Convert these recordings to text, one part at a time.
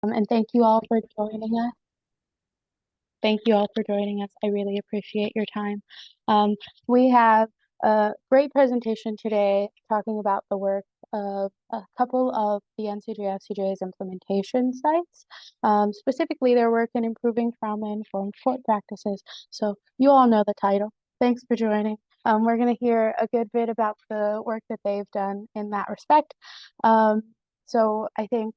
And thank you all for joining us. Thank you all for joining us. I really appreciate your time. We have a great presentation today talking about the work of a couple of the NCJFCJ's implementation sites, specifically their work in improving trauma-informed court practices. So you all know the title. Thanks for joining. We're going to hear a good bit about the work that they've done in that respect. So I think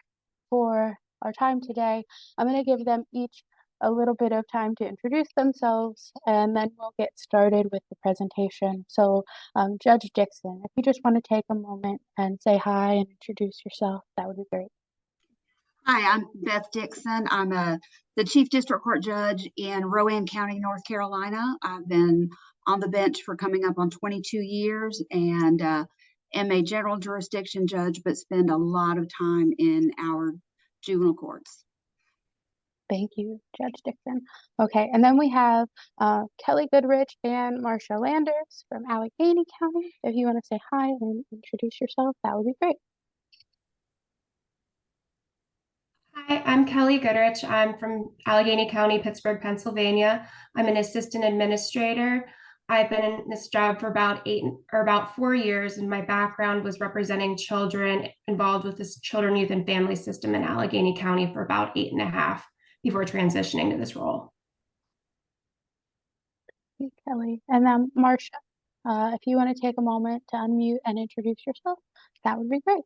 for our time today, I'm going to give them each a little bit of time to introduce themselves, and then we'll get started with the presentation. So Judge Dixon, if you just want to take a moment and say hi and introduce yourself, that would be great. Hi, I'm Beth Dixon. I'm the Chief District Court Judge in Rowan County, North Carolina. I've been on the bench for coming up on 22 years and am a general jurisdiction judge, but spend a lot of time in our juvenile courts. Thank you, Judge Dixon. Okay, and then we have Kelly Goodrich and Marcia Landers from Allegheny County. If you want to say hi and introduce yourself, that would be great. Hi, I'm Kelly Goodrich. I'm from Allegheny County, Pittsburgh, Pennsylvania. I'm an assistant administrator. I've been in this job for about 4 years, and my background was representing children involved with this children, youth, and family system in Allegheny County for about 8.5 before transitioning to this role. Thank you, Kelly. And then Marcia, if you want to take a moment to unmute and introduce yourself, that would be great.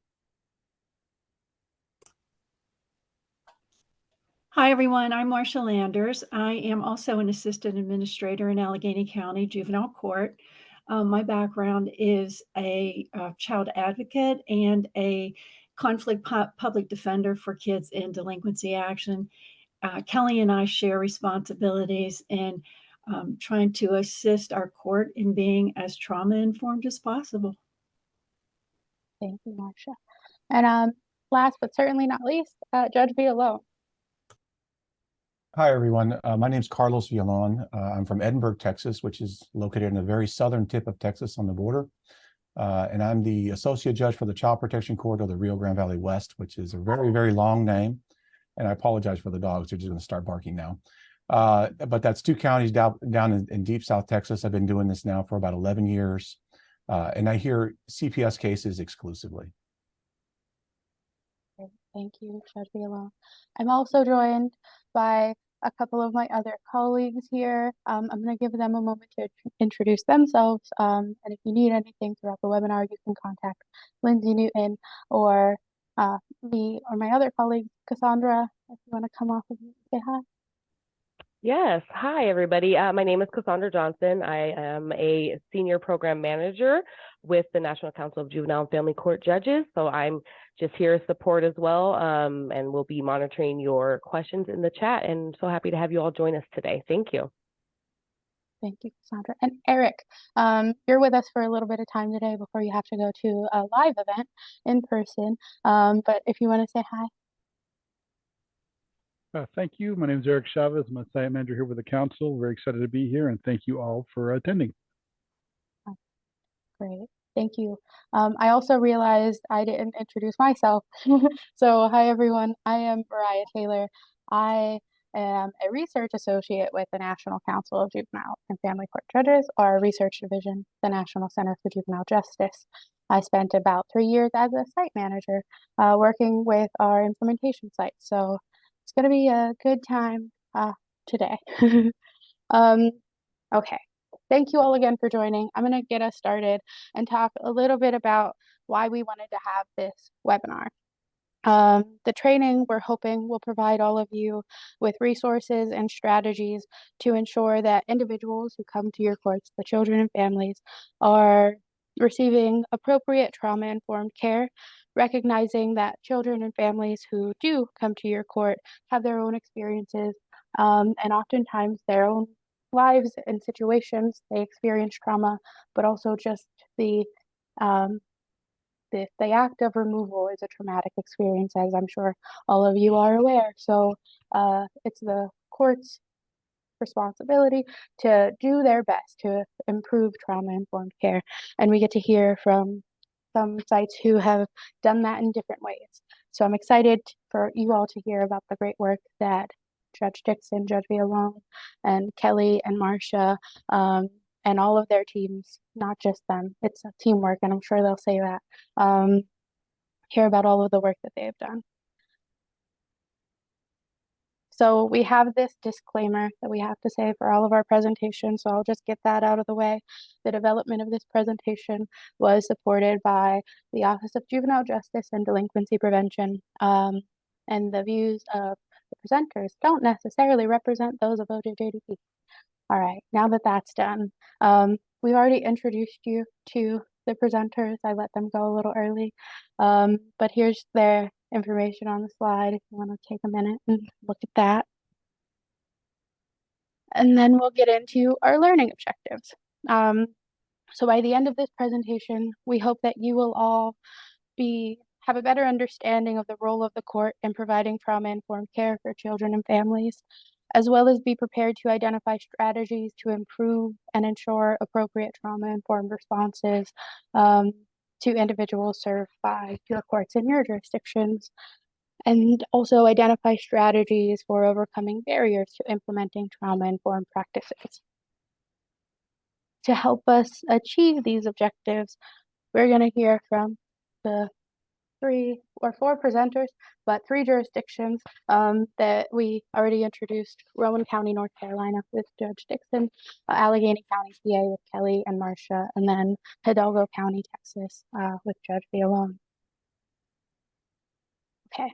Hi, everyone. I'm Marcia Landers. I am also an assistant administrator in Allegheny County Juvenile Court. My background is a child advocate and a conflict public defender for kids in delinquency action. Kelly and I share responsibilities in trying to assist our court in being as trauma-informed as possible. Thank you, Marcia. And last but certainly not least, Judge Villalone. Hi, everyone. My name is Carlos Villalon. I'm from Edinburgh, Texas, which is located in the very southern tip of Texas on the border. And I'm the associate judge for the Child Protection Court of the Rio Grande Valley West, which is a very, very long name. And I apologize for the dogs. They're just going to start barking now. But that's 2 counties down in deep South Texas. I've been doing this now for about 11 years. And I hear CPS cases exclusively. Thank you, Judge Villalone. I'm also joined by a couple of my other colleagues here. I'm going to give them a moment to introduce themselves. And if you need anything throughout the webinar, you can contact Lindsay Newton or me or my other colleague, Cassandra, if you want to come off and say hi. Yes. Hi, everybody. My name is Cassandra Johnson. I am a senior program manager with the National Council of Juvenile and Family Court Judges. So I'm just here to support as well, and we'll be monitoring your questions in the chat. And so happy to have you all join us today. Thank you. Thank you, Cassandra. And Eric, you're with us for a little bit of time today before you have to go to a live event in person. But if you want to say hi. Thank you. My name is Eric Chavez. I'm a site manager here with the council. Very excited to be here, and thank you all for attending. Great. Thank you. I also realized I didn't introduce myself. So hi, everyone. I am Mariah Taylor. I am a research associate with the National Council of Juvenile and Family Court Judges, our research division, the National Center for Juvenile Justice. I spent about 3 years as a site manager working with our implementation site. So it's going to be a good time today. Okay. Thank you all again for joining. I'm going to get us started and talk a little bit about why we wanted to have this webinar. The training we're hoping will provide all of you with resources and strategies to ensure that individuals who come to your courts, the children and families, are receiving appropriate trauma-informed care, recognizing that children and families who do come to your court have their own experiences and oftentimes their own lives and situations. They experience trauma, but also just the act of removal is a traumatic experience, as I'm sure all of you are aware. So it's the court's responsibility to do their best to improve trauma-informed care. And we get to hear from some sites who have done that in different ways. So I'm excited for you all to hear about the great work that Judge Dixon, Judge Villalone, and Kelly and Marcia, and all of their teams, not just them. It's a teamwork, and I'm sure they'll say that. Hear about all of the work that they have done. So we have this disclaimer that we have to say for all of our presentations, so I'll just get that out of the way. The development of this presentation was supported by the Office of Juvenile Justice and Delinquency Prevention, and the views of the presenters don't necessarily represent those of OJJDP. All right, now that that's done, we already introduced you to the presenters. I let them go a little early, but here's their information on the slide if you want to take a minute and look at that. And then we'll get into our learning objectives. So by the end of this presentation, we hope that you will all have a better understanding of the role of the court in providing trauma-informed care for children and families, as well as be prepared to identify strategies to improve and ensure appropriate trauma-informed responses to individuals served by your courts in your jurisdictions, and also identify strategies for overcoming barriers to implementing trauma-informed practices. To help us achieve these objectives, we're going to hear from the 3 or 4 presenters, but 3 jurisdictions that we already introduced: Rowan County, North Carolina with Judge Dixon, Allegheny County, PA with Kelly and Marcia, and then Hidalgo County, Texas with Judge Villalone. Okay.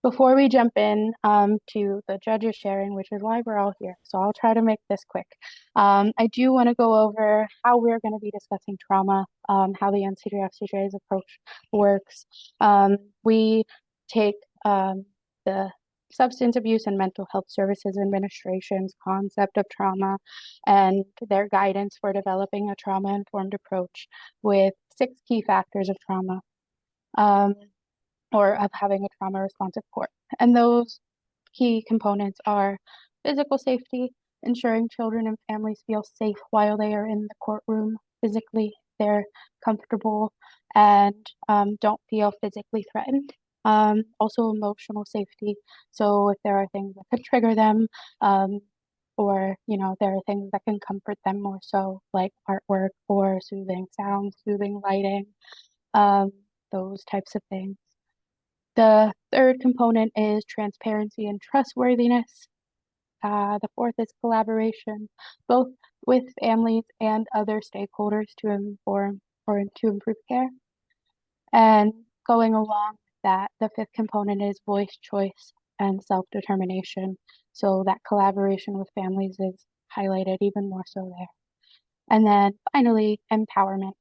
Before we jump in to the judges sharing, which is why we're all here, so I'll try to make this quick. I do want to go over how we're going to be discussing trauma, how the NCJFCJ's approach works. We take the Substance Abuse and Mental Health Services Administration's concept of trauma and their guidance for developing a trauma-informed approach with 6 key factors of trauma. Or of having a trauma-responsive court. And those key components are physical safety, ensuring children and families feel safe while they are in the courtroom. Physically, they're comfortable and don't feel physically threatened. Also emotional safety. So if there are things that could trigger them, or there are things that can comfort them more so, like artwork or soothing sounds, soothing lighting, those types of things. The 3rd component is transparency and trustworthiness. The 4th is collaboration, both with families and other stakeholders to inform or to improve care. And going along with that, the 5th component is voice, choice, and self-determination. So that collaboration with families is highlighted even more so there. And then finally, empowerment.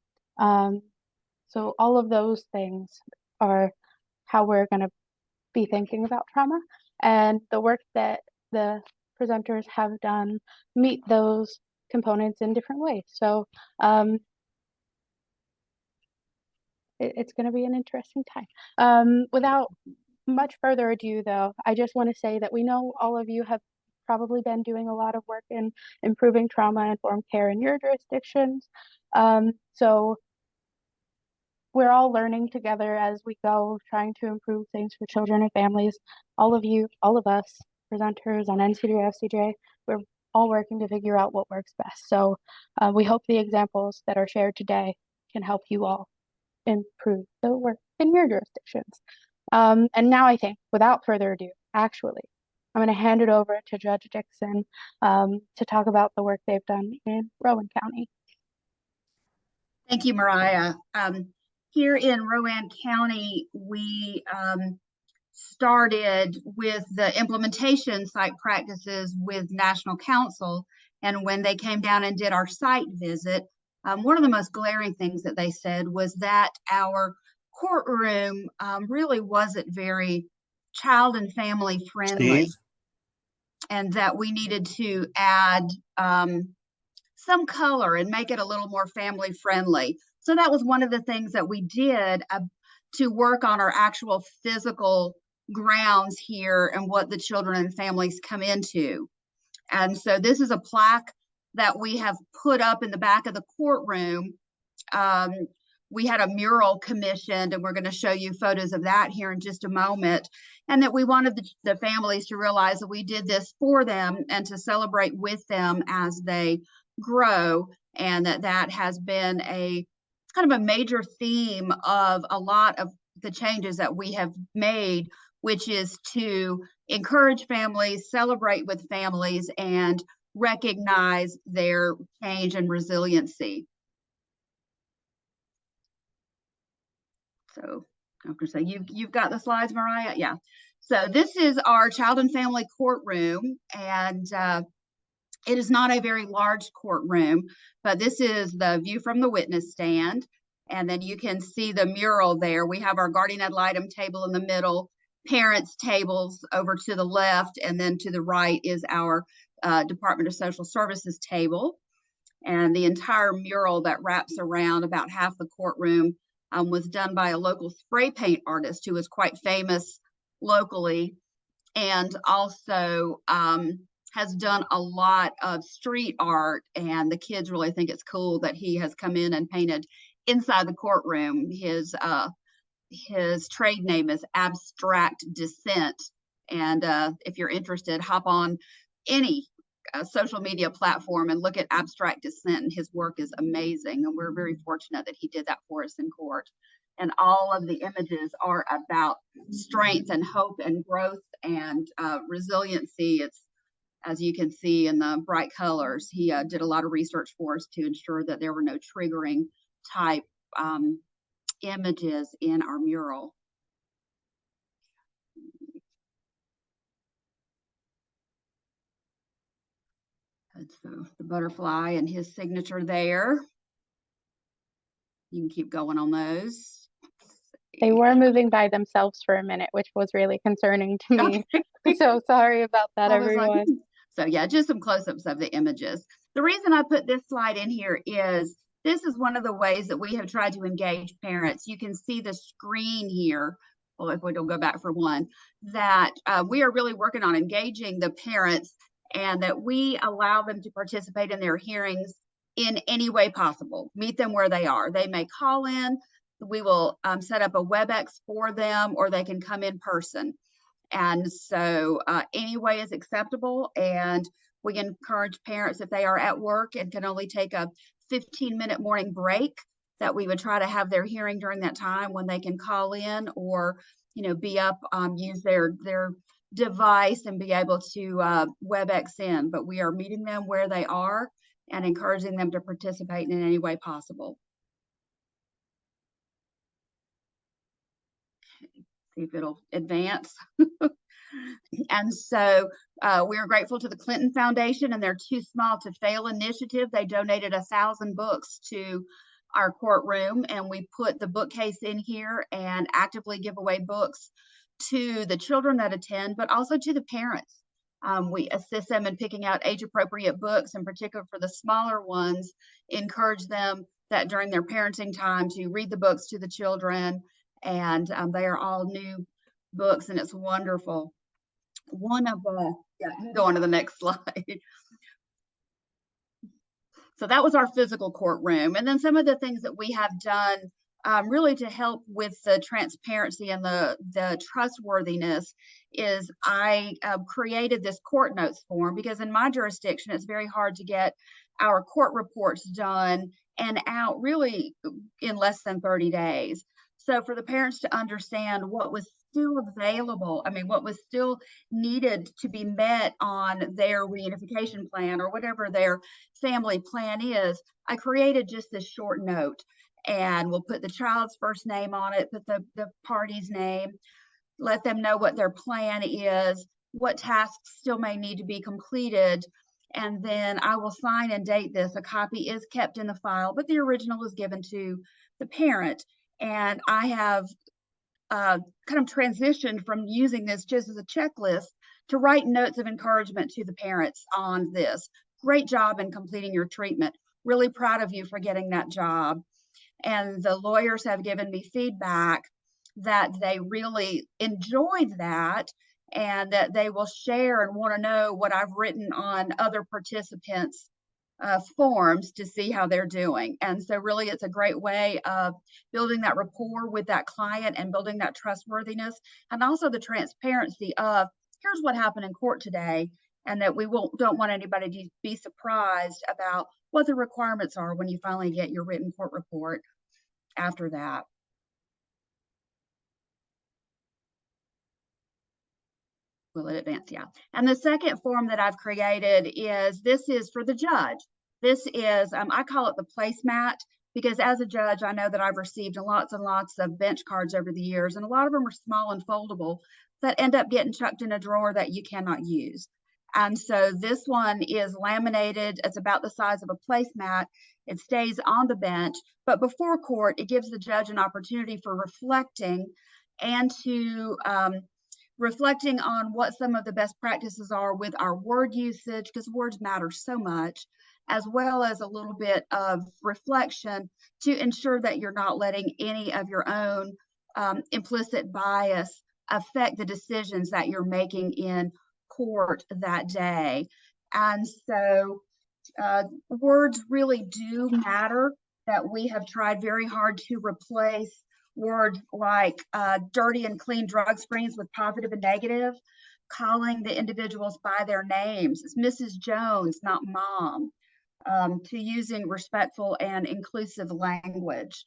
So all of those things are how we're going to be thinking about trauma, and the work that the presenters have done meet those components in different ways. So it's going to be an interesting time. Without much further ado, though, I just want to say that we know all of you have probably been doing a lot of work in improving trauma-informed care in your jurisdictions. So we're all learning together as we go, trying to improve things for children and families. All of you, all of us, presenters on NCJFCJ, we're all working to figure out what works best. So we hope the examples that are shared today can help you all improve the work in your jurisdictions. And now I think, without further ado, actually, I'm going to hand it over to Judge Dixon to talk about the work they've done in Rowan County. Thank you, Mariah. Here in Rowan County, we started with the implementation site practices with National Council. And when they came down and did our site visit, one of the most glaring things that they said was that our courtroom really wasn't very child and family friendly. Steve? And that we needed to add some color and make it a little more family friendly. So that was one of the things that we did to work on our actual physical grounds here and what the children and families come into. And so this is a plaque that we have put up in the back of the courtroom we had a mural commissioned, and we're going to show you photos of that here in just a moment. And that we wanted the families to realize that we did this for them and to celebrate with them as they grow. And that has been a kind of a major theme of a lot of the changes that we have made, which is to encourage families, celebrate with families, and recognize their change and resiliency. So I'm going to say, you've got the slides, Mariah? Yeah. So this is our child and family courtroom, and it is not a very large courtroom, but this is the view from the witness stand. And then you can see the mural there. We have our guardian ad litem table in the middle, parents tables over to the left, and then to the right is our Department of Social Services table. And the entire mural that wraps around about half the courtroom was done by a local spray paint artist who is quite famous locally, and also has done a lot of street art. And the kids really think it's cool that he has come in and painted inside the courtroom. His trade name is Abstract Dissent. And if you're interested, hop on any social media platform and look at Abstract Dissent, and his work is amazing. And we're very fortunate that he did that for us in court. And all of the images are about strength and hope and growth and resiliency. It's, as you can see in the bright colors, he did a lot of research for us to ensure that there were no triggering type images in our mural. And so the butterfly and his signature there. You can keep going on those. They were moving by themselves for a minute, which was really concerning to me. Okay. So sorry about that, everyone. So yeah, just some close-ups of the images. The reason I put this slide in here is this is one of the ways that we have tried to engage parents. You can see the screen here. Well, if we don't go back for one, that we are really working on engaging the parents, and that we allow them to participate in their hearings in any way possible. Meet them where they are. They may call in. We will set up a WebEx for them, or they can come in person. And so any way is acceptable. And we encourage parents, if they are at work and can only take a 15-minute morning break, that we would try to have their hearing during that time when they can call in, or be up, use their device and be able to WebEx in. But we are meeting them where they are and encouraging them to participate in any way possible. See if it'll advance. And so we are grateful to the Clinton Foundation and their Too Small to Fail initiative. They donated 1,000 books to our courtroom, and we put the bookcase in here and actively give away books to the children that attend, but also to the parents. We assist them in picking out age-appropriate books, in particular for the smaller ones, encourage them that during their parenting time to read the books to the children. And they are all new books, and it's wonderful. One of yeah, you can go on to the next slide. So that was our physical courtroom. And then some of the things that we have done really to help with the transparency and the trustworthiness is I created this court notes form, because in my jurisdiction, it's very hard to get our court reports done and out really in less than 30 days. So for the parents to understand what was still available, what was still needed to be met on their reunification plan or whatever their family plan is, I created just this short note, and we'll put the child's first name on it, put the party's name, let them know what their plan is, what tasks still may need to be completed, and then I will sign and date this. A copy is kept in the file, but the original is given to the parent. And I have kind of transitioned from using this just as a checklist to write notes of encouragement to the parents on this. Great job in completing your treatment. Really proud of you for getting that job. And the lawyers have given me feedback that they really enjoyed that, and that they will share and want to know what I've written on other participants' forms to see how they're doing. And so really it's a great way of building that rapport with that client and building that trustworthiness, and also the transparency of here's what happened in court today, and that we don't want anybody to be surprised about what the requirements are when you finally get your written court report after that. Will it advance? Yeah. And the second form that I've created this is for the judge. This is, I call it the placemat, because as a judge, I know that I've received lots and lots of bench cards over the years, and a lot of them are small and foldable that end up getting chucked in a drawer that you cannot use. And so this one is laminated. It's about the size of a placemat. It stays on the bench, but before court, it gives the judge an opportunity for reflecting and to reflecting on what some of the best practices are with our word usage, because words matter so much, as well as a little bit of reflection to ensure that you're not letting any of your own implicit bias affect the decisions that you're making in court that day. And so words really do matter, that we have tried very hard to replace words like dirty and clean drug screens with positive and negative, calling the individuals by their names. It's Mrs. Jones, not mom, to using respectful and inclusive language.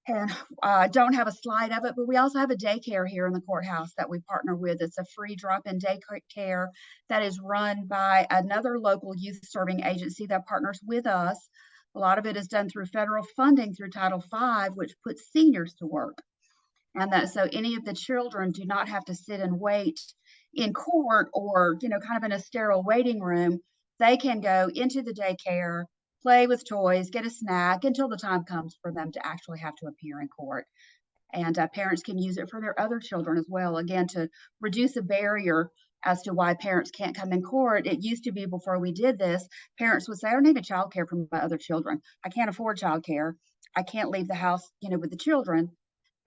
And I don't have a slide of it, but we also have a daycare here in the courthouse that we partner with. It's a free drop-in daycare that is run by another local youth serving agency that partners with us. A lot of it is done through federal funding through Title V, which puts seniors to work. And that so any of the children do not have to sit and wait in court or, kind of in a sterile waiting room. They can go into the daycare, play with toys, get a snack until the time comes for them to actually have to appear in court. And parents can use it for their other children as well, again, to reduce a barrier as to why parents can't come in court. It used to be, before we did this, parents would say, I don't need a child care for my other children. I can't afford child care. I can't leave the house, with the children.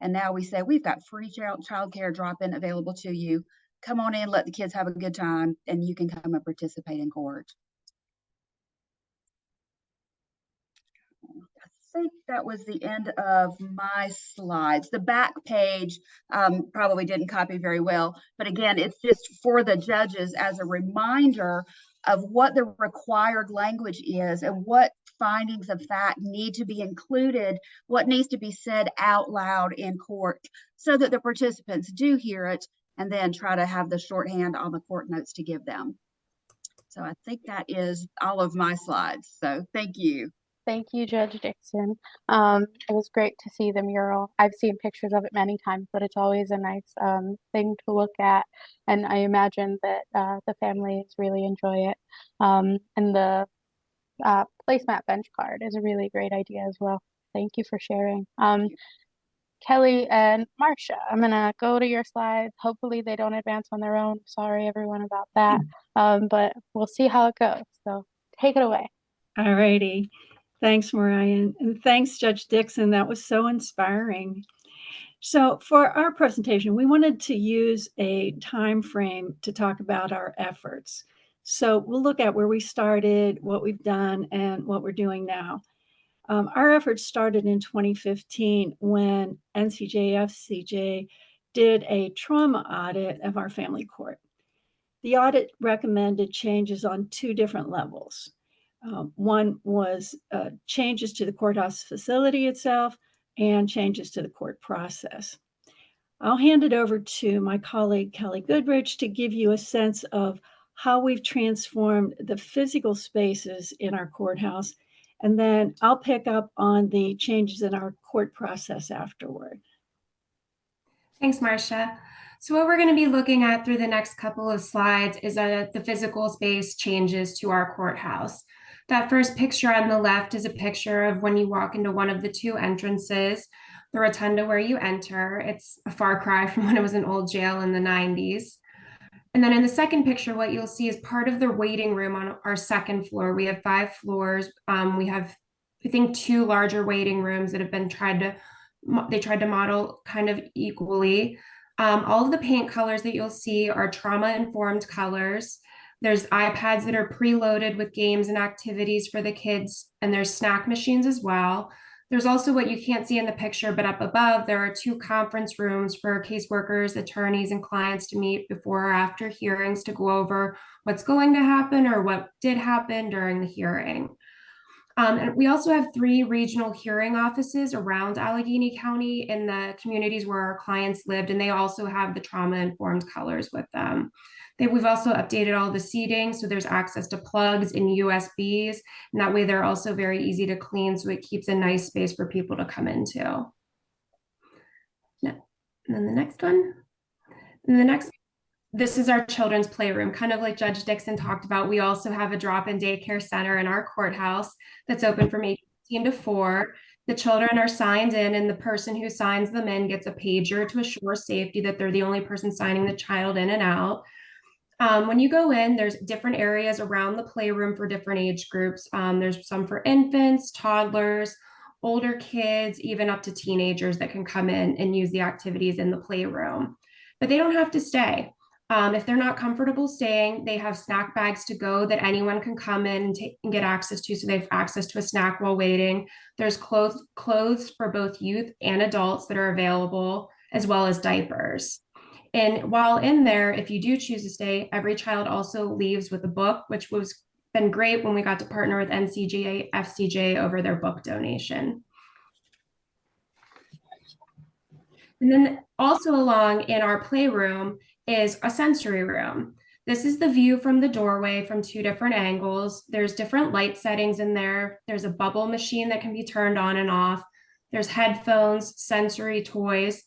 And now we say, we've got free child care drop-in available to you. Come on in, let the kids have a good time, and you can come and participate in court. I think that was the end of my slides. The back page probably didn't copy very well, but again, it's just for the judges as a reminder of what the required language is and what findings of fact need to be included, what needs to be said out loud in court, so that the participants do hear it and then try to have the shorthand on the court notes to give them. So I think that is all of my slides. So thank you. Thank you, Judge Dixon. It was great to see the mural. I've seen pictures of it many times, but it's always a nice thing to look at. And I imagine that the families really enjoy it. And the placemat bench card is a really great idea as well. Thank you for sharing. Kelly and Marcia, I'm going to go to your slides. Hopefully they don't advance on their own. Sorry, everyone, about that. But we'll see how it goes. So take it away. All righty. Thanks, Mariah, and thanks, Judge Dixon. That was so inspiring. So for our presentation, we wanted to use a time frame to talk about our efforts. So we'll look at where we started, what we've done, and what we're doing now. Our efforts started in 2015 when NCJFCJ did a trauma audit of our family court. The audit recommended changes on two different levels. One was changes to the courthouse facility itself and changes to the court process. I'll hand it over to my colleague, Kelly Goodrich, to give you a sense of how we've transformed the physical spaces in our courthouse, and then I'll pick up on the changes in our court process afterward. Thanks, Marcia. So what we're going to be looking at through the next couple of slides is the physical space changes to our courthouse. That first picture on the left is a picture of when you walk into one of the two entrances, the rotunda where you enter. It's a far cry from when it was an old jail in the 90s. And then in the second picture, what you'll see is part of the waiting room on our second floor. We have 5 floors. We have, I think, 2 larger waiting rooms that have been tried to model kind of equally. All of the paint colors that you'll see are trauma-informed colors. There's iPads that are preloaded with games and activities for the kids, and there's snack machines as well. There's also what you can't see in the picture, but up above, there are 2 conference rooms for caseworkers, attorneys, and clients to meet before or after hearings to go over what's going to happen or what did happen during the hearing. And we also have 3 regional hearing offices around Allegheny County in the communities where our clients lived, and they also have the trauma-informed colors with them. We've also updated all the seating, so there's access to plugs and USBs, and that way they're also very easy to clean, so it keeps a nice space for people to come into. And then the next one. And the next, this is our children's playroom, kind of like Judge Dixon talked about. We also have a drop-in daycare center in our courthouse that's open from 8:15 to 4. The children are signed in, and the person who signs them in gets a pager to assure safety that they're the only person signing the child in and out. When you go in, there's different areas around the playroom for different age groups. There's some for infants, toddlers, older kids, even up to teenagers that can come in and use the activities in the playroom. But they don't have to stay. If they're not comfortable staying, they have snack bags to go that anyone can come in and get access to. So they have access to a snack while waiting. There's clothes for both youth and adults that are available, as well as diapers. And while in there, if you do choose to stay, every child also leaves with a book, which was been great when we got to partner with NCJFCJ over their book donation. And then also along in our playroom is a sensory room. This is the view from the doorway from 2 different angles. There's different light settings in there. There's a bubble machine that can be turned on and off. There's headphones, sensory toys.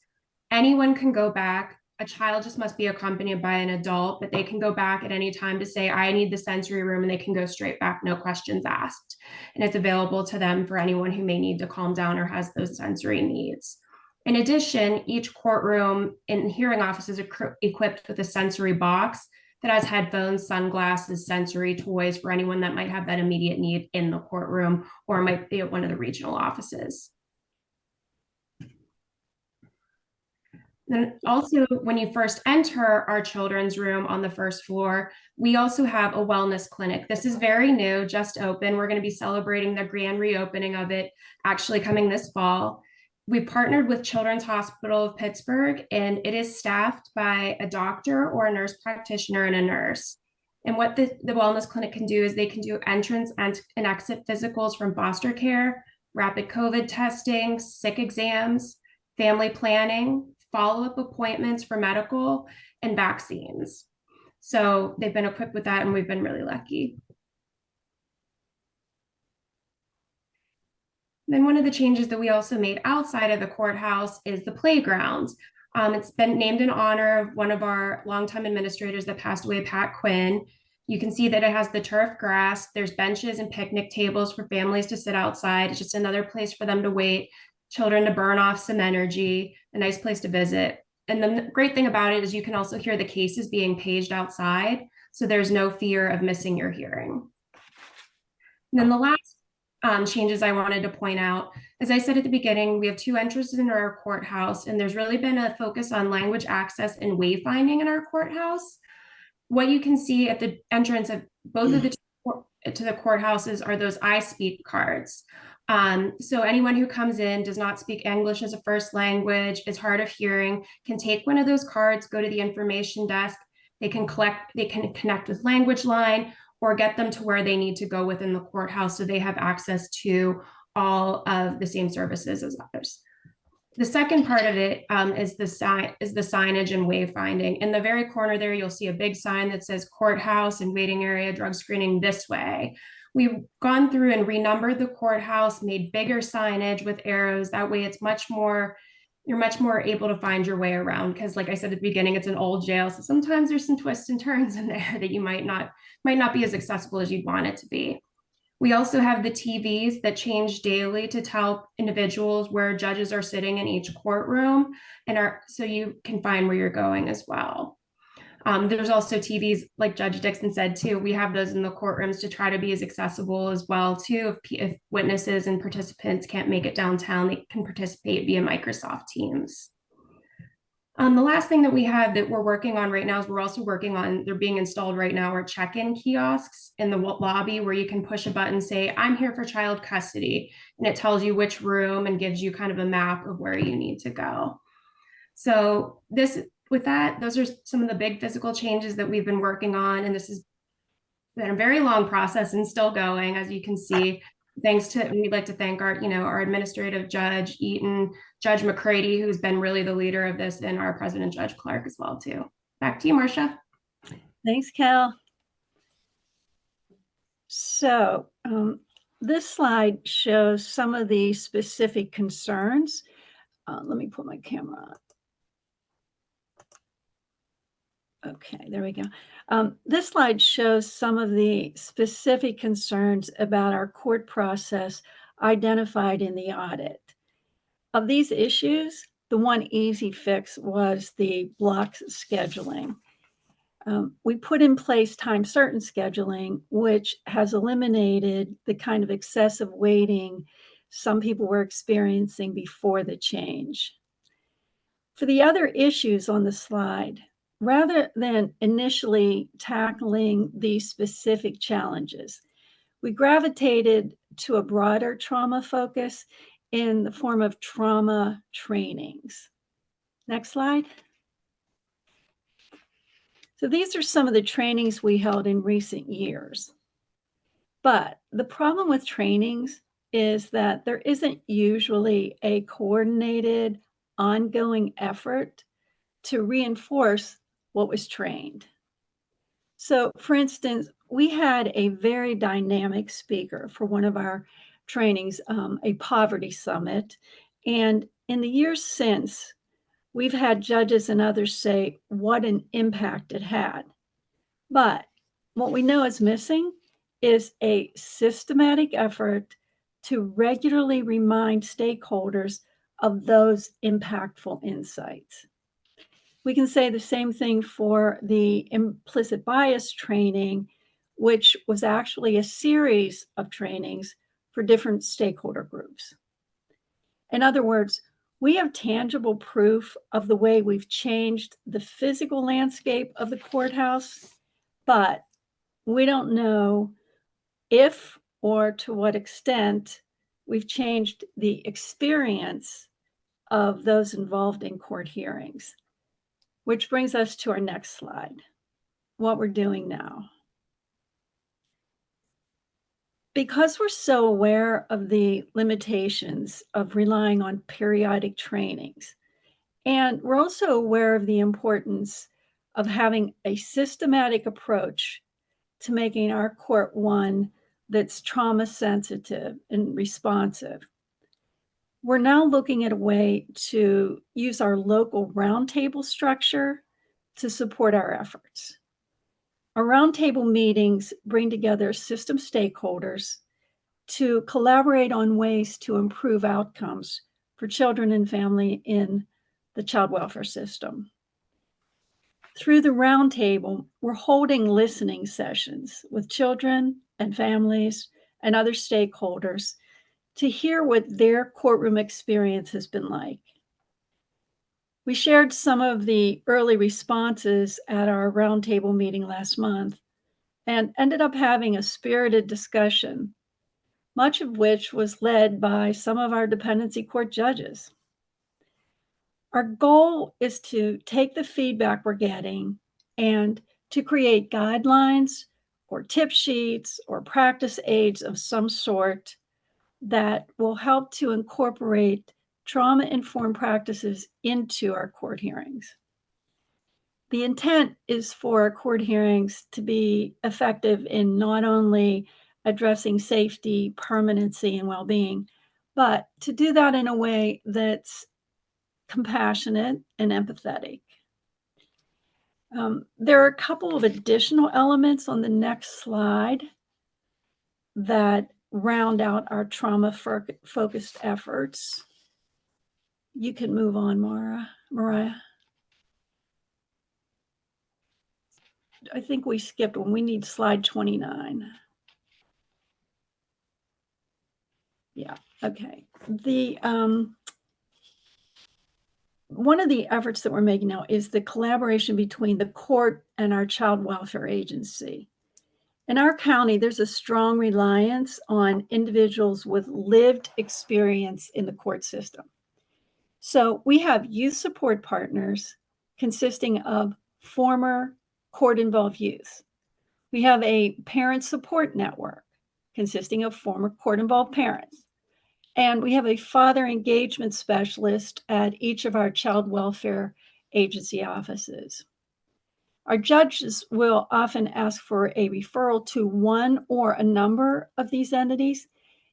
Anyone can go back. A child just must be accompanied by an adult, but they can go back at any time to say, I need the sensory room, and they can go straight back, no questions asked. And it's available to them for anyone who may need to calm down or has those sensory needs. In addition, each courtroom and hearing office is equipped with a sensory box that has headphones, sunglasses, sensory toys for anyone that might have that immediate need in the courtroom or might be at one of the regional offices. Then also, when you first enter our children's room on the first floor, we also have a wellness clinic. This is very new, just open. We're going to be celebrating the grand reopening of it actually coming this fall. We partnered with Children's Hospital of Pittsburgh, and it is staffed by a doctor or a nurse practitioner and a nurse. And what the wellness clinic can do is they can do entrance and exit physicals from foster care, rapid COVID testing, sick exams, family planning, follow-up appointments for medical, and vaccines. So they've been equipped with that, and we've been really lucky. Then one of the changes that we also made outside of the courthouse is the playgrounds. It's been named in honor of one of our longtime administrators that passed away, Pat Quinn. You can see that it has the turf grass. There's benches and picnic tables for families to sit outside. It's just another place for them to wait, children to burn off some energy, a nice place to visit. And the great thing about it is you can also hear the cases being paged outside, so there's no fear of missing your hearing. And then the last changes I wanted to point out, as I said at the beginning, we have 2 entrances in our courthouse, and there's really been a focus on language access and wayfinding in our courthouse. What you can see at the entrance of both of the to the courthouses are those I Speak cards. So anyone who comes in, does not speak English as a first language, is hard of hearing, can take one of those cards, go to the information desk. They can connect with Language Line or get them to where they need to go within the courthouse so they have access to all of the same services as others. The second part of it is the signage and wayfinding. In the very corner there, you'll see a big sign that says courthouse and waiting area drug screening this way. We've gone through and renumbered the courthouse, made bigger signage with arrows. That way it's you're much more able to find your way around, because like I said at the beginning, it's an old jail. So sometimes there's some twists and turns in there that you might not be as accessible as you'd want it to be. We also have the TVs that change daily to tell individuals where judges are sitting in each courtroom, so you can find where you're going as well. There's also TVs, like Judge Dixon said too, we have those in the courtrooms to try to be as accessible as well too. If witnesses and participants can't make it downtown, they can participate via Microsoft Teams. The last thing that we have that we're working on right now is we're also working on, they're being installed right now, are check-in kiosks in the lobby where you can push a button, say, I'm here for child custody, and it tells you which room and gives you kind of a map of where you need to go. So with that, those are some of the big physical changes that we've been working on, and this has been a very long process and still going, as you can see. We'd like to thank our administrative judge, Eaton, Judge McCready, who's been really the leader of this, and our president, Judge Clark, as well, too. Back to you, Marcia. Thanks, Cal. So this slide shows some of the specific concerns. Let me put my camera on. Okay, there we go. This slide shows some of the specific concerns about our court process identified in the audit. Of these issues, the one easy fix was the block scheduling. We put in place time certain scheduling, which has eliminated the kind of excessive waiting some people were experiencing before the change. For the other issues on the slide, rather than initially tackling these specific challenges, we gravitated to a broader trauma focus in the form of trauma trainings. Next slide. So these are some of the trainings we held in recent years. But the problem with trainings is that there isn't usually a coordinated, ongoing effort to reinforce what was trained. So, for instance, we had a very dynamic speaker for one of our trainings, a poverty summit. And in the years since, we've had judges and others say what an impact it had. But what we know is missing is a systematic effort to regularly remind stakeholders of those impactful insights. We can say the same thing for the implicit bias training, which was actually a series of trainings for different stakeholder groups. In other words, we have tangible proof of the way we've changed the physical landscape of the courthouse, but we don't know if or to what extent we've changed the experience of those involved in court hearings. Which brings us to our next slide, what we're doing now. Because we're so aware of the limitations of relying on periodic trainings, and we're also aware of the importance of having a systematic approach to making our court one that's trauma sensitive and responsive, we're now looking at a way to use our local roundtable structure to support our efforts. Our roundtable meetings bring together system stakeholders to collaborate on ways to improve outcomes for children and family in the child welfare system. Through the roundtable, we're holding listening sessions with children and families and other stakeholders to hear what their courtroom experience has been like. We shared some of the early responses at our roundtable meeting last month and ended up having a spirited discussion, much of which was led by some of our dependency court judges. Our goal is to take the feedback we're getting and to create guidelines or tip sheets or practice aids of some sort that will help to incorporate trauma-informed practices into our court hearings. The intent is for our court hearings to be effective in not only addressing safety, permanency, and well-being, but to do that in a way that's compassionate and empathetic. There are a couple of additional elements on the next slide that round out our trauma-focused efforts. You can move on, Mariah. I think we skipped one. We need slide 29. Yeah, okay. one of the efforts that we're making now is the collaboration between the court and our child welfare agency. In our county, there's a strong reliance on individuals with lived experience in the court system. So we have youth support partners consisting of former court-involved youth. We have a parent support network consisting of former court-involved parents. And we have a father engagement specialist at each of our child welfare agency offices. Our judges will often ask for a referral to one or a number of these entities,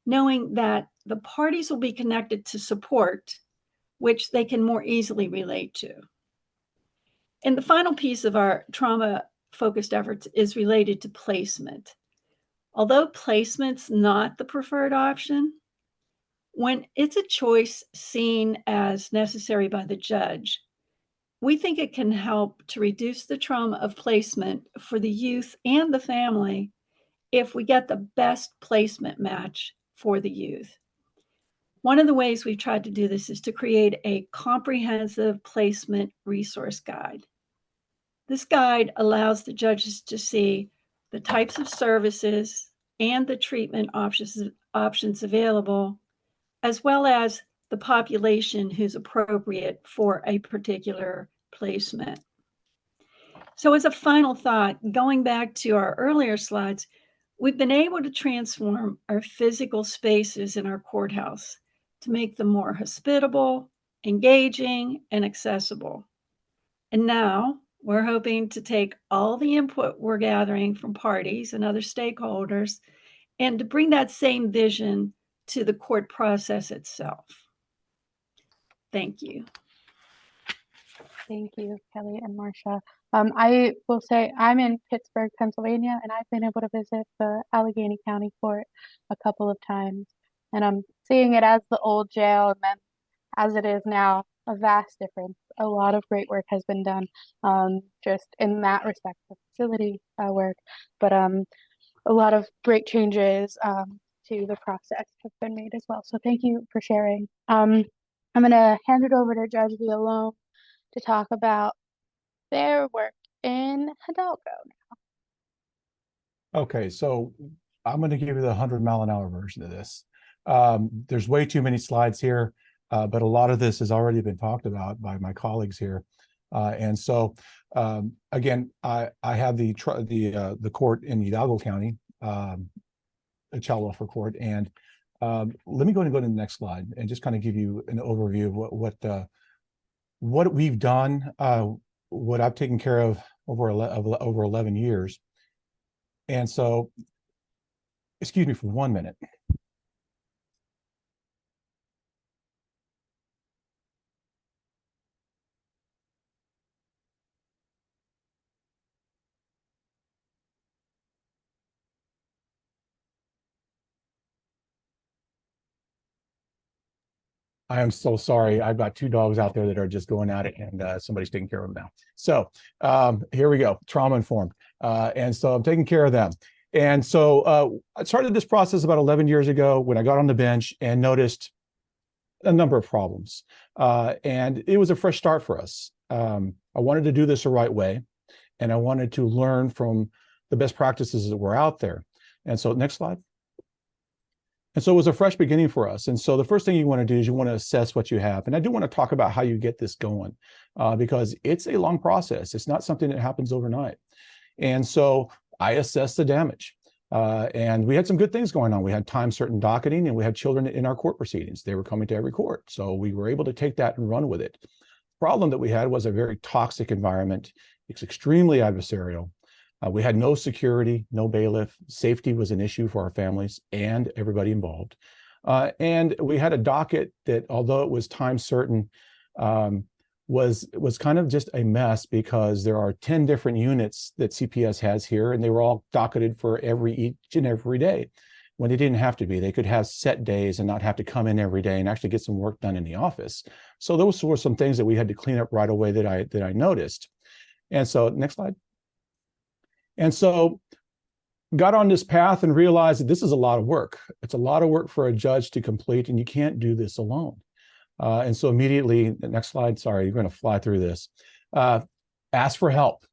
knowing that the parties will be connected to support, which they can more easily relate to. And the final piece of our trauma-focused efforts is related to placement. Although placement's not the preferred option, when it's a choice seen as necessary by the judge, we think it can help to reduce the trauma of placement for the youth and the family if we get the best placement match for the youth. One of the ways we've tried to do this is to create a comprehensive placement resource guide. This guide allows the judges to see the types of services and the treatment options available, as well as the population who's appropriate for a particular placement. So as a final thought, going back to our earlier slides, we've been able to transform our physical spaces in our courthouse to make them more hospitable, engaging, and accessible. And now we're hoping to take all the input we're gathering from parties and other stakeholders and to bring that same vision to the court process itself. Thank you. Thank you, Kelly and Marcia. I will say I'm in Pittsburgh, Pennsylvania, and I've been able to visit the Allegheny County Court a couple of times, and I'm seeing it as the old jail and then as it is now, a vast difference. A lot of great work has been done just in that respect for facility work, but a lot of great changes to the process have been made as well. So thank you for sharing. I'm going to hand it over to Judge Villalone to talk about their work in Hidalgo. Okay, so I'm going to give you the 100-mile-an-hour version of this. There's way too many slides here, but a lot of this has already been talked about by my colleagues here. And so, again, I have the court in Hidalgo County, a child welfare court, and let me go to the next slide and just kind of give you an overview of what we've done, what I've taken care of over 11 years. And so, excuse me for 1 minute. I am so sorry. I've got 2 dogs out there that are just going at it, and somebody's taking care of them now. So here we go, trauma informed. And so I'm taking care of them. And so I started this process about 11 years ago when I got on the bench and noticed a number of problems. And it was a fresh start for us. I wanted to do this the right way, and I wanted to learn from the best practices that were out there. And so next slide. And so it was a fresh beginning for us. And so the first thing you want to do is you want to assess what you have. And I do want to talk about how you get this going because it's a long process. It's not something that happens overnight. And so I assessed the damage. And we had some good things going on. We had time certain docketing, and we had children in our court proceedings. They were coming to every court. So we were able to take that and run with it. The problem that we had was a very toxic environment. It's extremely adversarial. We had no security, no bailiff. Safety was an issue for our families and everybody involved. And we had a docket that, although it was time certain, was kind of just a mess because there are 10 different units that CPS has here, and they were all docketed for each and every day when they didn't have to be. They could have set days and not have to come in every day and actually get some work done in the office. So those were some things that we had to clean up right away that I noticed. And so next slide. And so got on this path and realized that this is a lot of work. It's a lot of work for a judge to complete, and you can't do this alone. And so immediately, the next slide, sorry, you're going to fly through this. Ask for help.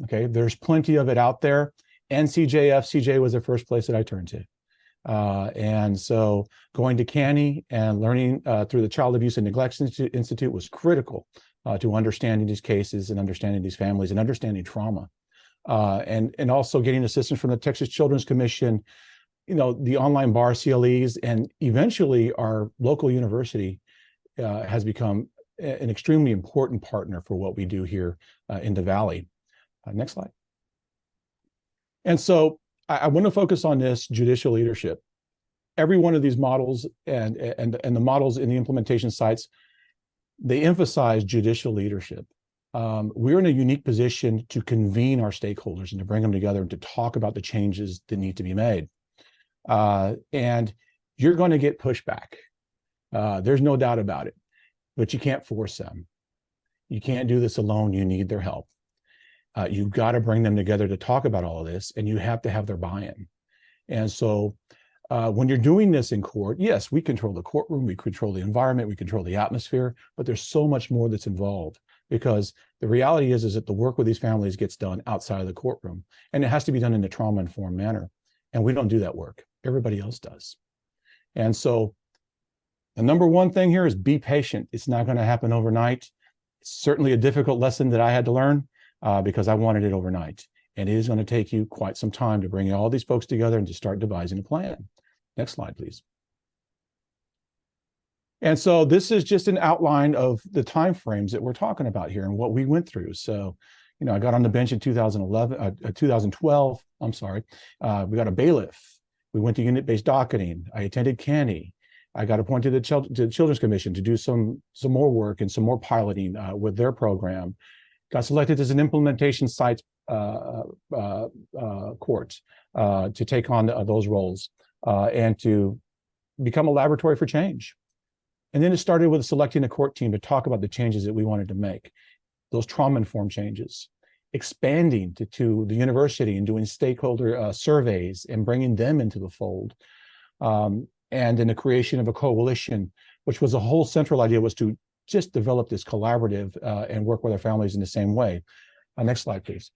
Okay, there's plenty of it out there. NCJFCJ was the first place that I turned to. And so going to CANI and learning through the Child Abuse and Neglect Institute was critical to understanding these cases and understanding these families and understanding trauma. And also getting assistance from the Texas Children's Commission, the online bar CLEs, and eventually our local university has become an extremely important partner for what we do here in the Valley. Next slide. And so I want to focus on this judicial leadership. Every one of these models and the models in the implementation sites, they emphasize judicial leadership. We're in a unique position to convene our stakeholders and to bring them together and to talk about the changes that need to be made. And you're going to get pushback. There's no doubt about it, but you can't force them. You can't do this alone. You need their help. You've got to bring them together to talk about all of this, and you have to have their buy-in. And so when you're doing this in court, yes, we control the courtroom, we control the environment, we control the atmosphere, but there's so much more that's involved, because the reality is that the work with these families gets done outside of the courtroom, and it has to be done in a trauma-informed manner. And we don't do that work. Everybody else does. And so the number one thing here is be patient. It's not going to happen overnight. It's certainly a difficult lesson that I had to learn because I wanted it overnight. And it is going to take you quite some time to bring all these folks together and to start devising a plan. Next slide, please. And so this is just an outline of the timeframes that we're talking about here and what we went through. So, I got on the bench in 2012. I'm sorry. We got a bailiff. We went to unit-based docketing. I attended CANI. I got appointed to the Children's Commission to do some more work and some more piloting with their program. Got selected as an implementation site court to take on those roles and to become a laboratory for change. And then it started with selecting a court team to talk about the changes that we wanted to make, those trauma-informed changes, expanding to the university and doing stakeholder surveys and bringing them into the fold. And in the creation of a coalition, which was the whole central idea, was to just develop this collaborative and work with our families in the same way. Next slide, please.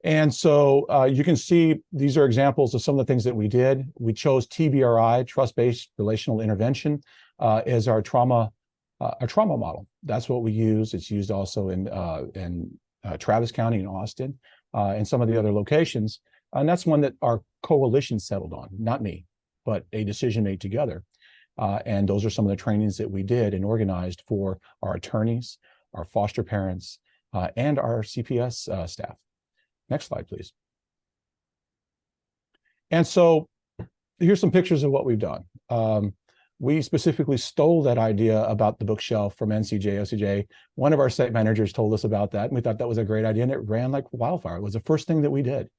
And so you can see these are examples of some of the things that we did. We chose TBRI, trust-based relational intervention, as our trauma model. That's what we use. It's used also in Travis County and Austin and some of the other locations. And that's one that our coalition settled on, not me, but a decision made together. And those are some of the trainings that we did and organized for our attorneys, our foster parents, and our CPS staff. Next slide, please. And so here's some pictures of what we've done. We specifically stole that idea about the bookshelf from NCJFCJ. One of our site managers told us about that, and we thought that was a great idea, and it ran like wildfire. It was the first thing that we did,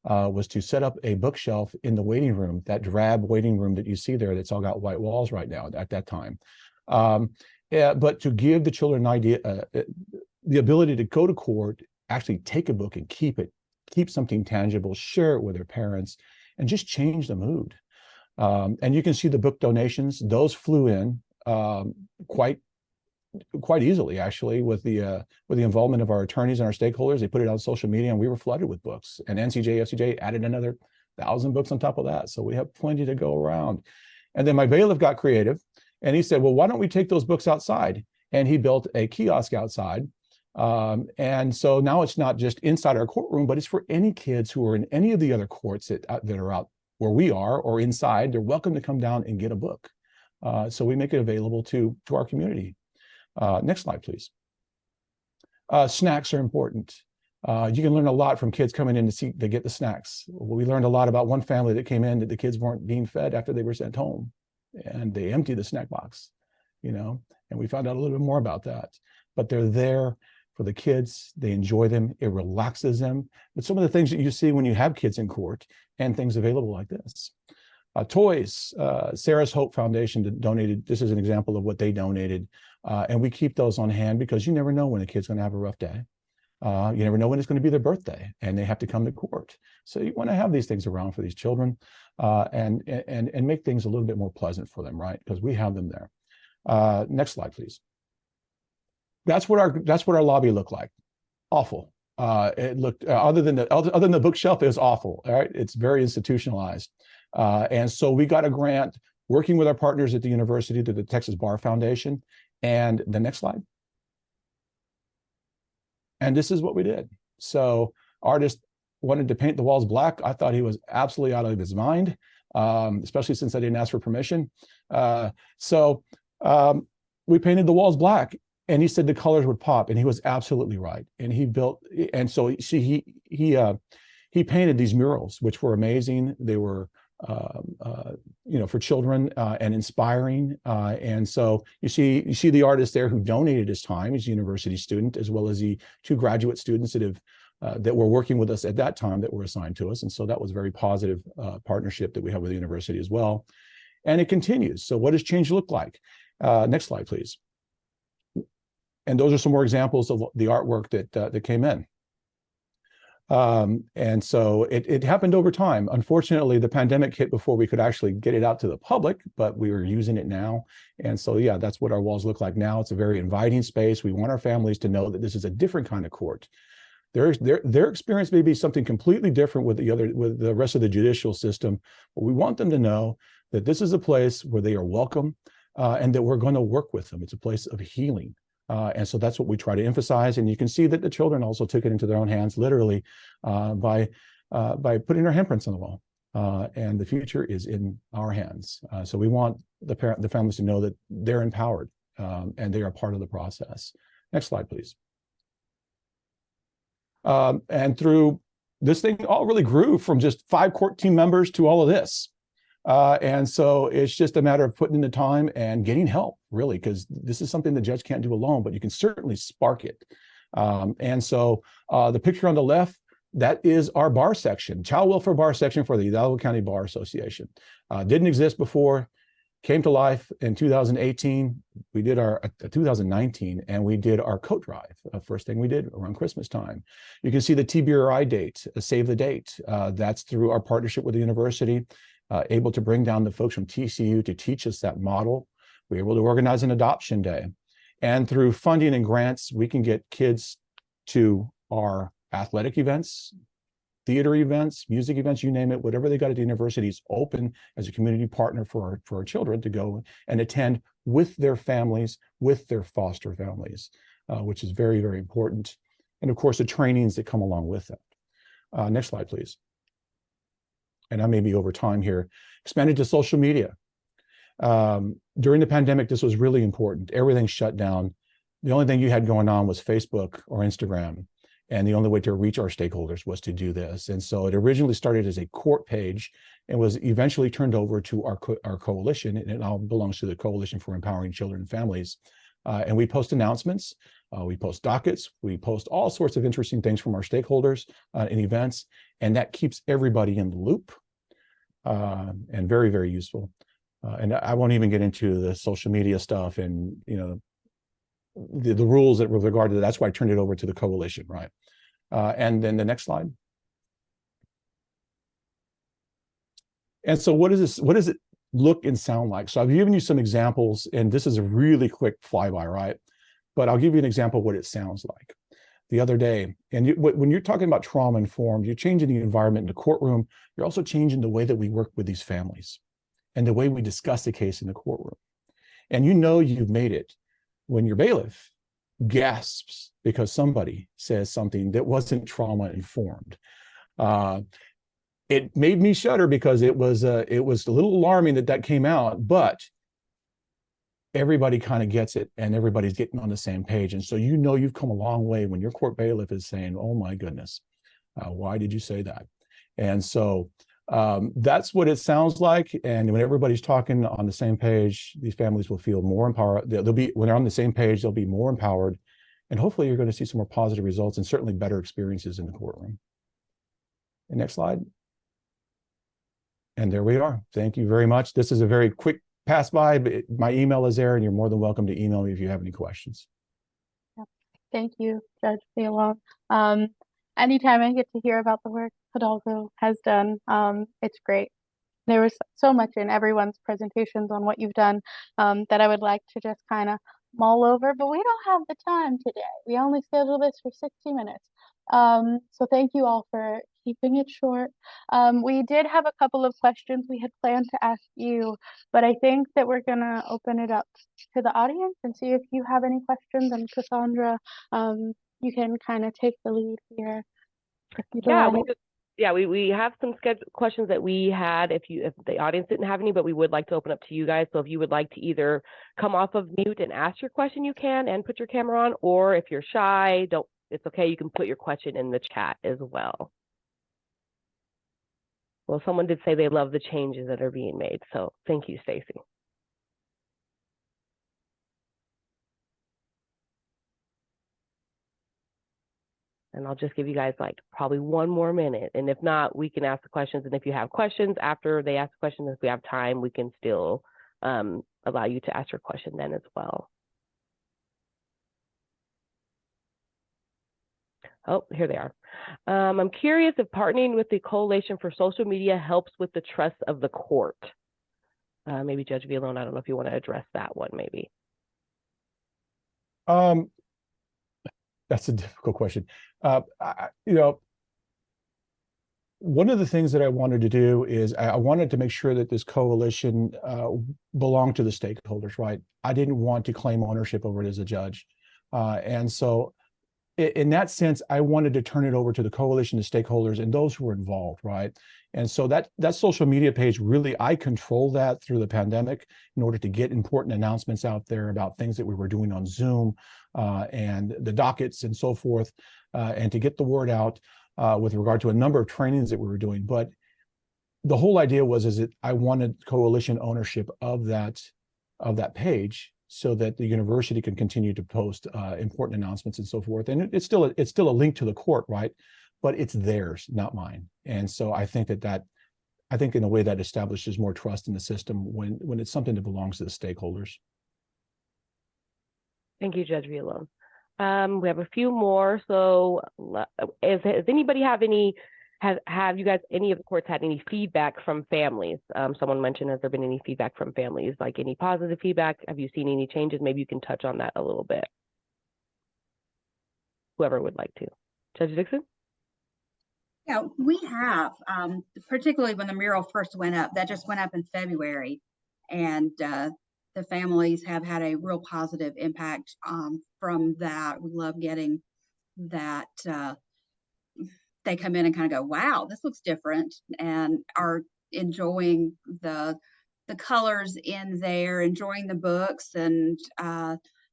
was to set up a bookshelf in the waiting room, that drab waiting room that you see there that's all got white walls right now at that time. But to give the children an idea, the ability to go to court, actually take a book and keep something tangible, share it with their parents, and just change the mood. And you can see the book donations; those flew in quite easily, actually, with the involvement of our attorneys and our stakeholders. They put it on social media, and we were flooded with books. And NCJFCJ added another 1,000 books on top of that, so we have plenty to go around. And then my bailiff got creative, and he said, "Well, why don't we take those books outside?" And he built a kiosk outside. And so now it's not just inside our courtroom, but it's for any kids who are in any of the other courts that are out where we are or inside. They're welcome to come down and get a book. So we make it available to our community. Next slide, please. Snacks are important. You can learn a lot from kids coming in to get the snacks. We learned a lot about one family that came in that the kids weren't being fed after they were sent home, and they emptied the snack box, and we found out a little bit more about that. But they're there for the kids. They enjoy them. It relaxes them. But some of the things that you see when you have kids in court and things available like this. Toys, Sarah's Hope Foundation donated. This is an example of what they donated. And we keep those on hand because you never know when a kid's going to have a rough day. You never know when it's going to be their birthday and they have to come to court. So you want to have these things around for these children and make things a little bit more pleasant for them, right? Because we have them there. Next slide, please. That's what our lobby looked like. Awful. It looked other than the bookshelf, it was awful. All right, it's very institutionalized, and so we got a grant working with our partners at the university, to the Texas Bar Foundation. And the next slide. And this is what we did. So artist wanted to paint the walls black. I thought he was absolutely out of his mind, especially since I didn't ask for permission. So we painted the walls black, and he said the colors would pop, and he was absolutely right. And he built, and so he painted these murals, which were amazing. They were for children and inspiring. And so you see the artist there who donated his time. He's a university student, as well as the 2 graduate students that were working with us at that time that were assigned to us. And so that was a very positive partnership that we have with the university as well. And it continues. So what does change look like? Next slide, please. And those are some more examples of the artwork that came in. And so it happened over time. Unfortunately, the pandemic hit before we could actually get it out to the public, but we were using it now. And so, yeah, that's what our walls look like now. It's a very inviting space. We want our families to know that this is a different kind of court. Their experience may be something completely different with the rest of the judicial system, but we want them to know that this is a place where they are welcome, and that we're going to work with them. It's a place of healing. And so that's what we try to emphasize. And you can see that the children also took it into their own hands, literally, by putting their handprints on the wall. And the future is in our hands. So we want the families to know that they're empowered, and they are part of the process. Next slide, please. And through this thing, all really grew from just 5 court team members to all of this. And so it's just a matter of putting in the time and getting help, really, because this is something the judge can't do alone, but you can certainly spark it. And so the picture on the left, that is our bar section, child welfare bar section for the Hidalgo County Bar Association. Didn't exist before, came to life in 2018. We did 2019, and we did our coat drive. First thing we did around Christmas time. You can see the TBRI date, save the date. That's through our partnership with the university. Able to bring down the folks from TCU to teach us that model. We were able to organize an adoption day. And through funding and grants, we can get kids to our athletic events, theater events, music events, you name it, whatever they got at the university is open as a community partner for our children to go and attend with their families, with their foster families, which is very, very important. And of course, the trainings that come along with that. Next slide, please. And I may be over time here, expanded to social media. During the pandemic, this was really important. Everything shut down. The only thing you had going on was Facebook or Instagram. And the only way to reach our stakeholders was to do this. And so it originally started as a court page and was eventually turned over to our coalition. And it now belongs to the Coalition for Empowering Children and Families. And we post announcements, we post dockets, we post all sorts of interesting things from our stakeholders in events, and that keeps everybody in the loop, and very, very useful. And I won't even get into the social media stuff and the rules that with regard to that. That's why I turned it over to the coalition, right? And then the next slide. And so what is this? What does it look and sound like? So I've given you some examples, and this is a really quick flyby, right? But I'll give you an example of what it sounds like. The other day, and when you're talking about trauma-informed, you're changing the environment in the courtroom. You're also changing the way that we work with these families and the way we discuss the case in the courtroom. And you've made it when your bailiff gasps because somebody says something that wasn't trauma-informed. It made me shudder because it was a little alarming that came out, but everybody kind of gets it and everybody's getting on the same page. And so you've come a long way when your court bailiff is saying, oh my goodness, why did you say that? And so that's what it sounds like. And when everybody's talking on the same page, these families will feel more empowered. When they're on the same page, they'll be more empowered. And hopefully you're going to see some more positive results and certainly better experiences in the courtroom. And next slide. And there we are. Thank you very much. This is a very quick pass by, but my email is there and you're more than welcome to email me if you have any questions. Thank you, Judge Villalon. Anytime I get to hear about the work Hidalgo has done, it's great. there was so much in everyone's presentations on what you've done that I would like to just kind of mull over, but we don't have the time today. We only scheduled this for 60 minutes. So thank you all for keeping it short. We did have a couple of questions we had planned to ask you, but I think that we're gonna open it up to the audience and see if you have any questions. And Cassandra, you can kind of take the lead here. If you'd Yeah, like. we have some scheduled questions that we had if the audience didn't have any, but we would like to open up to you guys. So if you would like to either come off of mute and ask your question, you can, and put your camera on, or if you're shy, it's okay, you can put your question in the chat as well. Well, someone did say they love the changes that are being made, so thank you, Stacy. And I'll just give you guys like probably one more minute. And if not, we can ask the questions. And if you have questions after they ask the question, if we have time, we can still allow you to ask your question then as well. Oh, here they are. I'm curious if partnering with the Coalition for Social Media helps with the trust of the court. Maybe Judge Villalone, I don't know if you want to address that one, maybe. That's a difficult question. You know, one of the things that I wanted to do is I wanted to make sure that this coalition belonged to the stakeholders, right? I didn't want to claim ownership over it as a judge. And so in that sense, I wanted to turn it over to the coalition of stakeholders and those who were involved, right? And so that social media page, really, I control that through the pandemic in order to get important announcements out there about things that we were doing on Zoom and the dockets and so forth, and to get the word out with regard to a number of trainings that we were doing. But the whole idea is that I wanted coalition ownership of that page, so that the university can continue to post important announcements and so forth. And it's still a link to the court, right? But it's theirs, not mine. And so I think I think in a way that establishes more trust in the system when it's something that belongs to the stakeholders. Thank you, Judge Villalone. We have a few more. So does anybody have any, have you guys, any of the courts had any feedback from families? Someone mentioned, has there been any feedback from families, like any positive feedback? Have you seen any changes? Maybe you can touch on that a little bit. Whoever would like to. Judge Dixon? Yeah, we have, particularly when the mural first went up, that just went up in February. And the families have had a real positive impact from that. We love getting that. They come in and kind of go, wow, this looks different, and are enjoying the colors in there, enjoying the books. And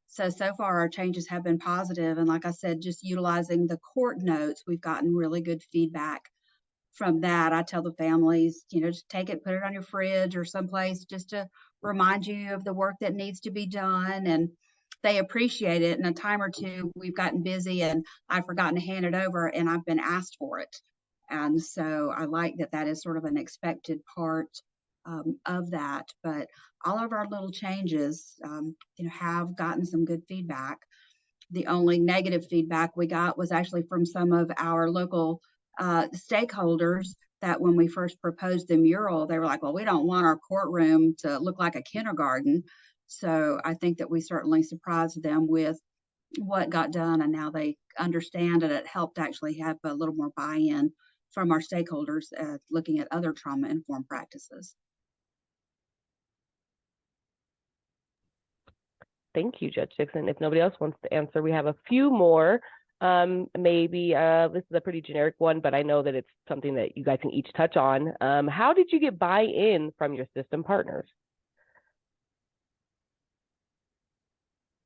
so far our changes have been positive. And like I said, just utilizing the court notes, we've gotten really good feedback from that. I tell the families, just take it, put it on your fridge or someplace just to remind you of the work that needs to be done. And they appreciate it. In a time or two, we've gotten busy and I've forgotten to hand it over, and I've been asked for it. And so I like that is sort of an expected part of that. But all of our little changes, have gotten some good feedback. The only negative feedback we got was actually from some of our local stakeholders, that when we first proposed the mural, they were like, well, we don't want our courtroom to look like a kindergarten. So I think that we certainly surprised them with what got done, and now they understand, and it helped actually have a little more buy-in from our stakeholders looking at other trauma-informed practices. Thank you, Judge Dixon. If nobody else wants to answer, we have a few more. Maybe this is a pretty generic one, but I know that it's something that you guys can each touch on. How did you get buy-in from your system partners?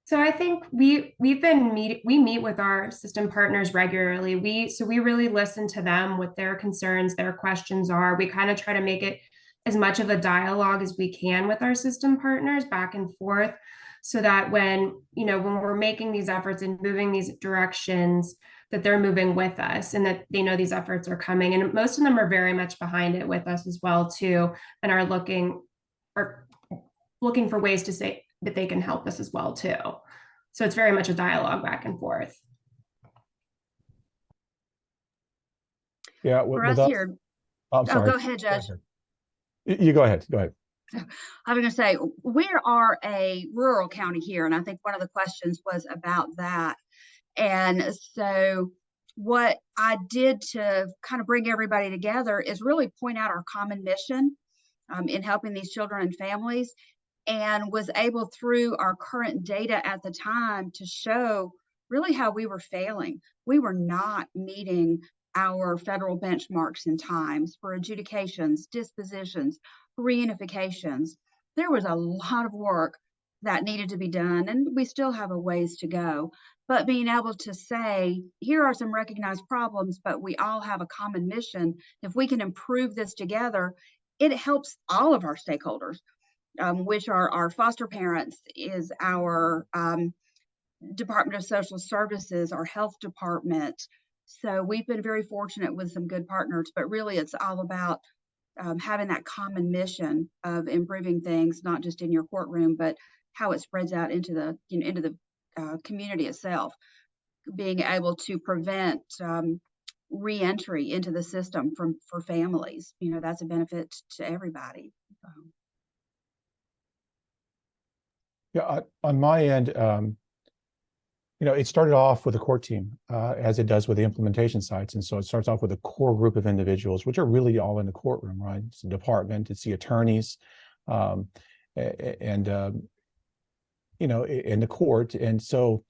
So I think we meet with our system partners regularly. We really listen to them, what their concerns, their questions are. We kind of try to make it as much of a dialogue as we can with our system partners, back and forth, so that when we're making these efforts and moving these directions, that they're moving with us and that they know these efforts are coming. And most of them are very much behind it with us as well too, and are looking for ways to say that they can help us as well too. So it's very much a dialogue back and forth. Yeah, for us here. I'm sorry. Go ahead, Judge. You go ahead. Go ahead. I was going to say, we are a rural county here, and I think one of the questions was about that. And so what I did to kind of bring everybody together is really point out our common mission in helping these children and families, and was able through our current data at the time to show really how we were failing. We were not meeting our federal benchmarks in times for adjudications, dispositions, reunifications. There was a lot of work that needed to be done, and we still have a ways to go. But being able to say, here are some recognized problems, but we all have a common mission. If we can improve this together, it helps all of our stakeholders, which are our foster parents, is our Department of Social Services, our health department. So we've been very fortunate with some good partners, but really it's all about having that common mission of improving things, not just in your courtroom, but how it spreads out into the, into the community itself, being able to prevent re-entry into the system for families. That's a benefit to everybody. Yeah, on my end, it started off with a court team, as it does with the implementation sites. And so it starts off with a core group of individuals, which are really all in the courtroom, right? It's the department, it's the attorneys, in the court. And so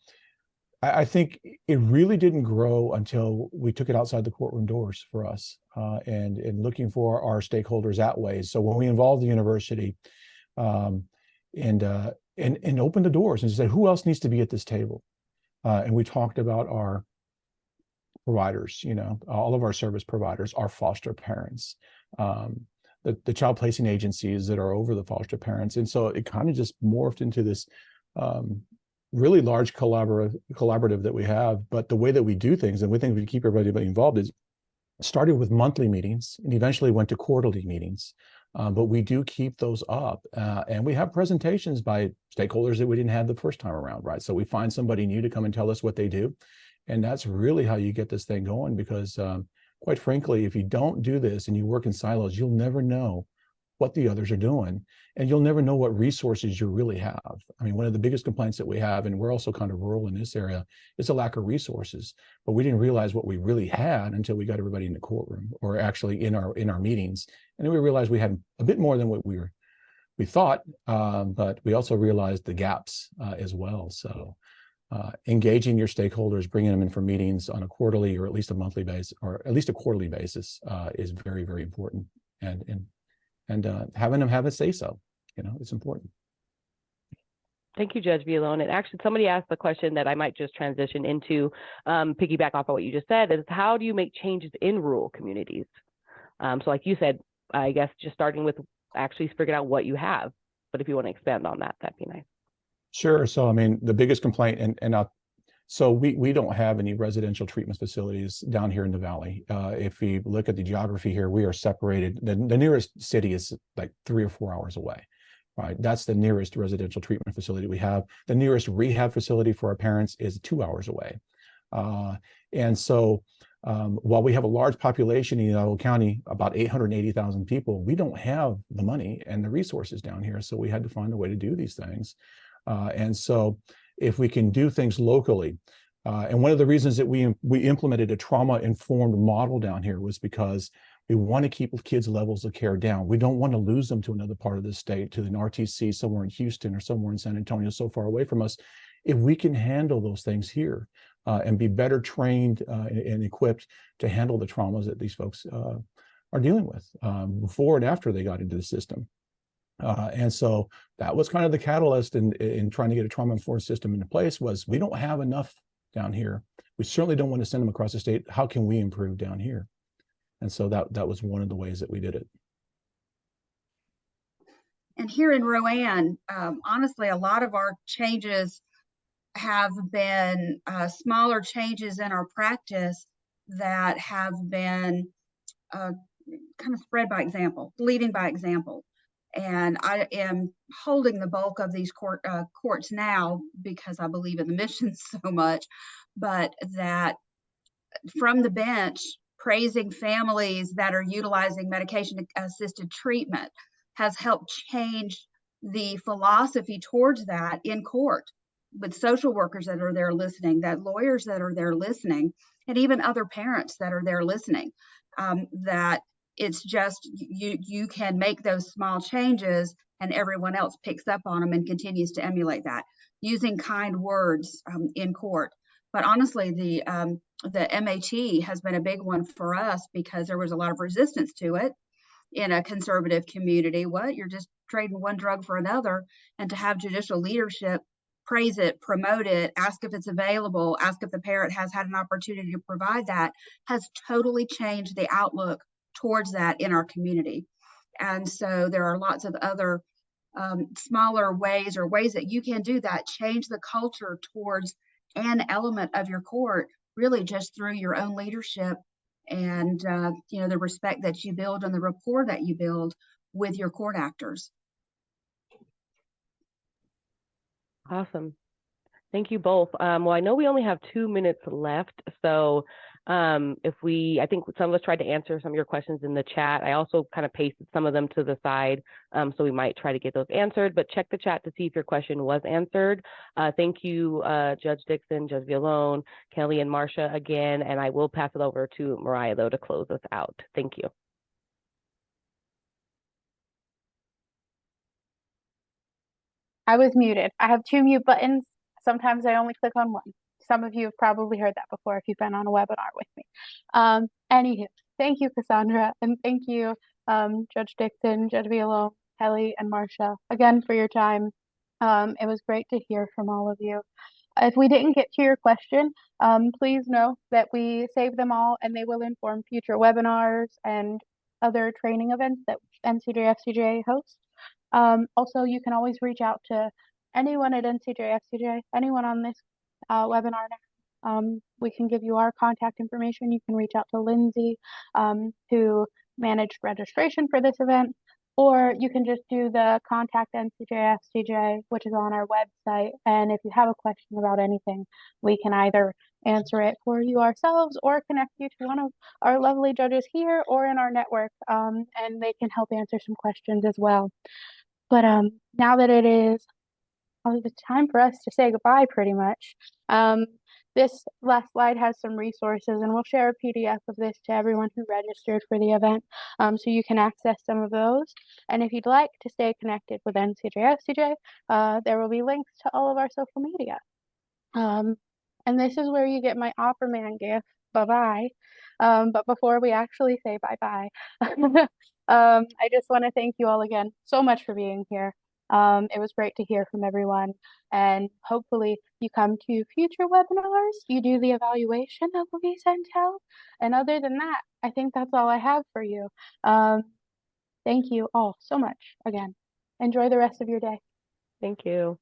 I think it really didn't grow until we took it outside the courtroom doors for us, and looking for our stakeholders that way. So when we involved the university, and opened the doors and said, who else needs to be at this table? And we talked about our providers, all of our service providers, our foster parents, the child placing agencies that are over the foster parents. And so it kind of just morphed into this really large collaborative that we have. But the way that we do things, and we think we keep everybody involved, is started with monthly meetings and eventually went to quarterly meetings. But we do keep those up, and we have presentations by stakeholders that we didn't have the first time around, right? So we find somebody new to come and tell us what they do. And that's really how you get this thing going, because quite frankly, if you don't do this and you work in silos, you'll never know what the others are doing, and you'll never know what resources you really have. I mean, one of the biggest complaints that we have, and we're also kind of rural in this area, is a lack of resources. But we didn't realize what we really had until we got everybody in the courtroom, or actually in our meetings. And then we realized we had a bit more than what we thought, but we also realized the gaps as well. So engaging your stakeholders, bringing them in for meetings on a quarterly or at least a monthly basis, or at least a quarterly basis, is very, very important. And having them have a say so, it's important. Thank you, Judge Villalone. And actually, somebody asked the question that I might just transition into, piggyback off of what you just said, is how do you make changes in rural communities? So like you said, I guess just starting with actually figuring out what you have. But if you want to expand on that, that'd be nice. Sure. So, I mean, the biggest complaint, so we don't have any residential treatment facilities down here in the valley. If we look at the geography here, we are separated. The nearest city is like 3 or 4 hours away, right? That's the nearest residential treatment facility we have. The nearest rehab facility for our parents is 2 hours away. And so while we have a large population in Hidalgo County, about 880,000 people, we don't have the money and the resources down here. So we had to find a way to do these things. And so if we can do things locally, and one of the reasons that we implemented a trauma-informed model down here was because we want to keep kids' levels of care down. We don't want to lose them to another part of the state, to an RTC somewhere in Houston or somewhere in San Antonio, so far away from us. If we can handle those things here and be better trained and equipped to handle the traumas that these folks are dealing with before and after they got into the system. And so that was kind of the catalyst in trying to get a trauma-informed system into place. Was we don't have enough down here. We certainly don't want to send them across the state. How can we improve down here? And so that was one of the ways that we did it. And here in Rowan, honestly, a lot of our changes have been smaller changes in our practice that have been kind of spread by example, leading by example. And I am holding the bulk of these courts now because I believe in the mission so much, but that from the bench, praising families that are utilizing medication-assisted treatment has helped change the philosophy towards that in court, with social workers that are there listening, that lawyers that are there listening, and even other parents that are there listening. That it's just you can make those small changes and everyone else picks up on them and continues to emulate that, using kind words in court. But honestly, the MAT has been a big one for us because there was a lot of resistance to it in a conservative community. What? You're just trading one drug for another. And to have judicial leadership praise it, promote it, ask if it's available, ask if the parent has had an opportunity to provide that, has totally changed the outlook towards that in our community. And so there are lots of other smaller ways or ways that you can do that, change the culture towards an element of your court, really just through your own leadership and the respect that you build and the rapport that you build with your court actors. Awesome. Thank you both. Well, I know we only have 2 minutes left, so I think some of us tried to answer some of your questions in the chat. I also kind of pasted some of them to the side, so we might try to get those answered, but check the chat to see if your question was answered. Thank you, Judge Dixon, Judge Villone, Kelly, and Marcia again, and I will pass it over to Mariah, though, to close us out. Thank you. I was muted. I have 2 mute buttons. Sometimes I only click on one. Some of you have probably heard that before if you've been on a webinar with me. Anywho, thank you, Cassandra, and thank you, Judge Dixon, Judge Villone, Kelly, and Marcia, again for your time. It was great to hear from all of you. If we didn't get to your question, please know that we save them all and they will inform future webinars and other training events that NCJFCJ hosts. Also, you can always reach out to anyone at NCJFCJ, anyone on this webinar now. We can give you our contact information. You can reach out to Lindsay, who managed registration for this event, or you can just do the contact NCJFCJ, which is on our website. And if you have a question about anything, we can either answer it for you ourselves or connect you to one of our lovely judges here or in our network, and they can help answer some questions as well. But now that it is the time for us to say goodbye, pretty much, this last slide has some resources, and we'll share a PDF of this to everyone who registered for the event, so you can access some of those. And if you'd like to stay connected with NCJFCJ, there will be links to all of our social media. And this is where you get my Offerman gift. Bye-bye. But before we actually say bye-bye, I just want to thank you all again so much for being here. It was great to hear from everyone, and hopefully you come to future webinars, you do the evaluation that will be sent out, and other than that, I think that's all I have for you. Thank you all so much again. Enjoy the rest of your day. Thank you.